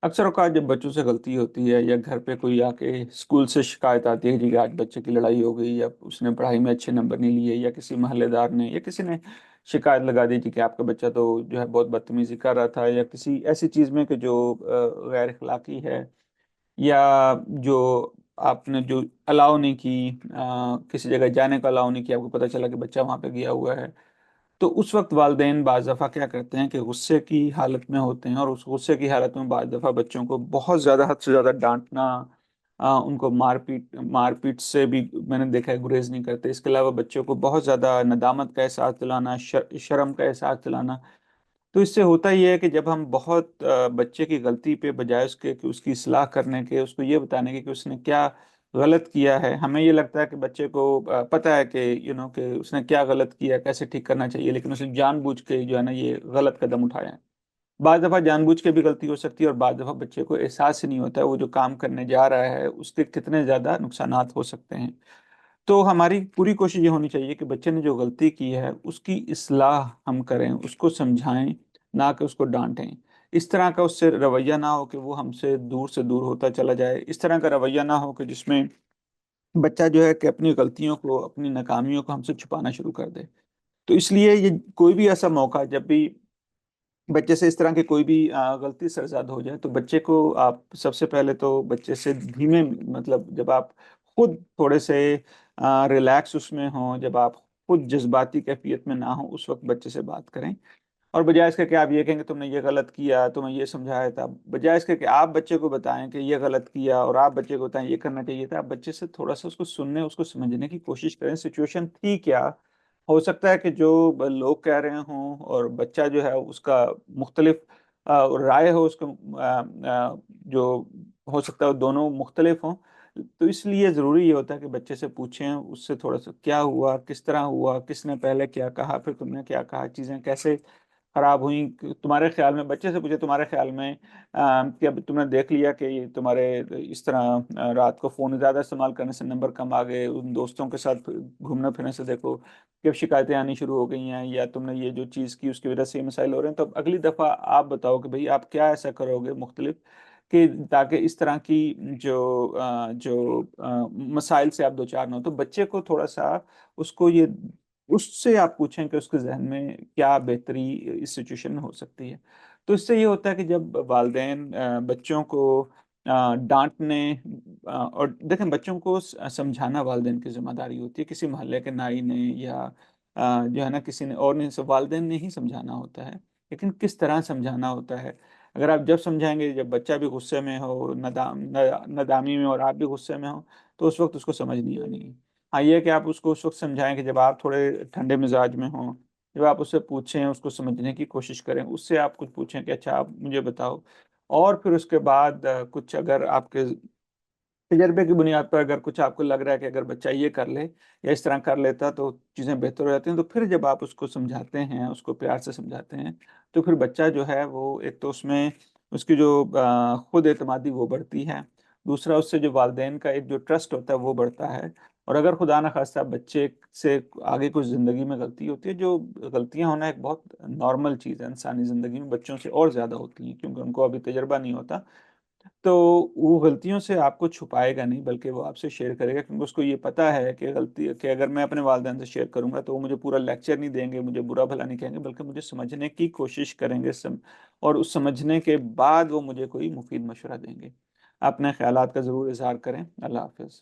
اکثر اوقات جب بچوں سے غلطی ہوتی ہے یا گھر پہ کوئی آ کے اسکول سے شکایت آتی ہے جی کہ آج بچے کی لڑائی ہو گئی یا اس نے پڑھائی میں اچھے نمبر نہیں لیے یا کسی محلے دار نے یا کسی نے شکایت لگا دی تھی کہ آپ کا بچہ تو جو ہے بہت بدتمیزی کر رہا تھا یا کسی ایسی چیز میں کہ جو غیر اخلاقی ہے، یا جو آپ نے جو الاؤ نہیں کی، کسی جگہ جانے کا الاؤ نہیں کیا، آپ کو پتہ چلا کہ بچہ وہاں پہ گیا ہوا ہے، تو اس وقت والدین بعض دفعہ کیا کرتے ہیں کہ غصے کی حالت میں ہوتے ہیں، اور اس غصے کی حالت میں بعض دفعہ بچوں کو بہت زیادہ حد سے زیادہ ڈانٹنا، ان کو مار پیٹ سے بھی میں نے دیکھا ہے گریز نہیں کرتے۔ اس کے علاوہ بچوں کو بہت زیادہ ندامت کا احساس دلانا، شرم کا احساس دلانا۔ تو اس سے ہوتا یہ ہے کہ جب ہم بہت بچے کی غلطی پہ بجائے اس کے کہ اس کی اصلاح کرنے کے، اس کو یہ بتانے کے کہ اس نے کیا غلط کیا ہے، ہمیں یہ لگتا ہے کہ بچے کو پتہ ہے کہ کہ اس نے کیا غلط کیا، کیسے ٹھیک کرنا چاہیے، لیکن اس نے جان بوجھ کے جو ہے نا یہ غلط قدم اٹھایا ہے۔ بعض دفعہ جان بوجھ کے بھی غلطی ہو سکتی ہے، اور بعض دفعہ بچے کو احساس ہی نہیں ہوتا ہے وہ جو کام کرنے جا رہا ہے اس کے کتنے زیادہ نقصانات ہو سکتے ہیں۔ تو ہماری پوری کوشش یہ ہونی چاہیے کہ بچے نے جو غلطی کی ہے اس کی اصلاح ہم کریں، اس کو سمجھائیں، نہ کہ اس کو ڈانٹیں۔ اس طرح کا اس سے رویہ نہ ہو کہ وہ ہم سے دور ہوتا چلا جائے، اس طرح کا رویہ نہ ہو کہ جس میں بچہ جو ہے کہ اپنی غلطیوں کو، اپنی ناکامیوں کو ہم سے چھپانا شروع کر دے۔ تو اس لیے یہ کوئی بھی ایسا موقع جب بھی بچے سے اس طرح کی کوئی بھی غلطی سرزاد ہو جائے، تو بچے کو آپ سب سے پہلے تو بچے سے دھیمے، مطلب جب آپ خود تھوڑے سے ریلیکس اس میں ہوں، جب آپ خود جذباتی کیفیت میں نہ ہوں، اس وقت بچے سے بات کریں، اور بجائے اس کے کہ آپ یہ کہیں کہ تم نے یہ غلط کیا، تمہیں یہ سمجھایا تھا، بجائے اس کے کہ آپ بچے کو بتائیں کہ یہ غلط کیا اور آپ بچے کو بتائیں یہ کرنا چاہیے تھا، آپ بچے سے تھوڑا سا اس کو سننے، اس کو سمجھنے کی کوشش کریں، سچویشن تھی کیا۔ ہو سکتا ہے کہ جو لوگ کہہ رہے ہوں اور بچہ جو ہے اس کا مختلف رائے ہو، اس کو جو ہو سکتا ہے وہ دونوں مختلف ہوں۔ تو اس لیے ضروری یہ ہوتا ہے کہ بچے سے پوچھیں، اس سے تھوڑا سا کیا ہوا، کس طرح ہوا، کس نے پہلے کیا کہا، پھر تم نے کیا کہا، چیزیں کیسے خراب ہوئیں تمہارے خیال میں، بچے سے پوچھے تمہارے خیال میں کہ اب تم نے دیکھ لیا کہ یہ تمہارے اس طرح رات کو فون زیادہ استعمال کرنے سے نمبر کم آ گئے، ان دوستوں کے ساتھ گھومنے پھرنے سے دیکھو کہ اب شکایتیں آنی شروع ہو گئی ہیں، یا تم نے یہ جو چیز کی اس کی وجہ سے یہ مسائل ہو رہے ہیں، تو اب اگلی دفعہ آپ بتاؤ کہ بھئی آپ کیا ایسا کرو گے مختلف کہ تاکہ اس طرح کی جو مسائل سے آپ دو چار نہ ہو۔ تو بچے کو تھوڑا سا اس کو یہ اس سے آپ پوچھیں کہ اس کے ذہن میں کیا بہتری اس سچویشن میں ہو سکتی ہے۔ تو اس سے یہ ہوتا ہے کہ جب والدین بچوں کو ڈانٹنے اور دیکھیں بچوں کو سمجھانا والدین کی ذمہ داری ہوتی ہے، کسی محلے کے نائی نے یا جو ہے نا کسی نے اور نے، والدین نے ہی سمجھانا ہوتا ہے، لیکن کس طرح سمجھانا ہوتا ہے۔ اگر آپ جب سمجھائیں گے جب بچہ بھی غصے میں ہو، ندامی میں، اور آپ بھی غصے میں ہو، تو اس وقت اس کو سمجھ نہیں آنی ہے۔ ہاں یہ ہے کہ آپ اس کو اس وقت سمجھائیں کہ جب آپ تھوڑے ٹھنڈے مزاج میں ہوں، جب آپ اس سے پوچھیں، اس کو سمجھنے کی کوشش کریں، اس سے آپ کچھ پوچھیں کہ اچھا آپ مجھے بتاؤ، اور پھر اس کے بعد کچھ اگر آپ کے تجربے کی بنیاد پر اگر کچھ آپ کو لگ رہا ہے کہ اگر بچہ یہ کر لے یا اس طرح کر لیتا تو چیزیں بہتر ہو جاتی ہیں، تو پھر جب آپ اس کو سمجھاتے ہیں، اس کو پیار سے سمجھاتے ہیں، تو پھر بچہ جو ہے وہ ایک تو اس میں اس کی جو خود اعتمادی وہ بڑھتی ہے، دوسرا اس سے جو والدین کا ایک جو ٹرسٹ ہوتا ہے وہ بڑھتا ہے۔ اور اگر خدا نخواستہ بچے سے آگے کچھ زندگی میں غلطی ہوتی ہے، جو غلطیاں ہونا ایک بہت نارمل چیز ہے انسانی زندگی میں، بچوں سے اور زیادہ ہوتی ہیں کیونکہ ان کو ابھی تجربہ نہیں ہوتا، تو وہ غلطیوں سے آپ کو چھپائے گا نہیں بلکہ وہ آپ سے شیئر کرے گا، کیونکہ اس کو یہ پتا ہے کہ غلطی کہ اگر میں اپنے والدین سے شیئر کروں گا تو وہ مجھے پورا لیکچر نہیں دیں گے، مجھے برا بھلا نہیں کہیں گے، بلکہ مجھے سمجھنے کی کوشش کریں گے، اور اس سمجھنے کے بعد وہ مجھے کوئی مفید مشورہ دیں گے۔ اپنے خیالات کا ضرور اظہار کریں۔ اللہ حافظ۔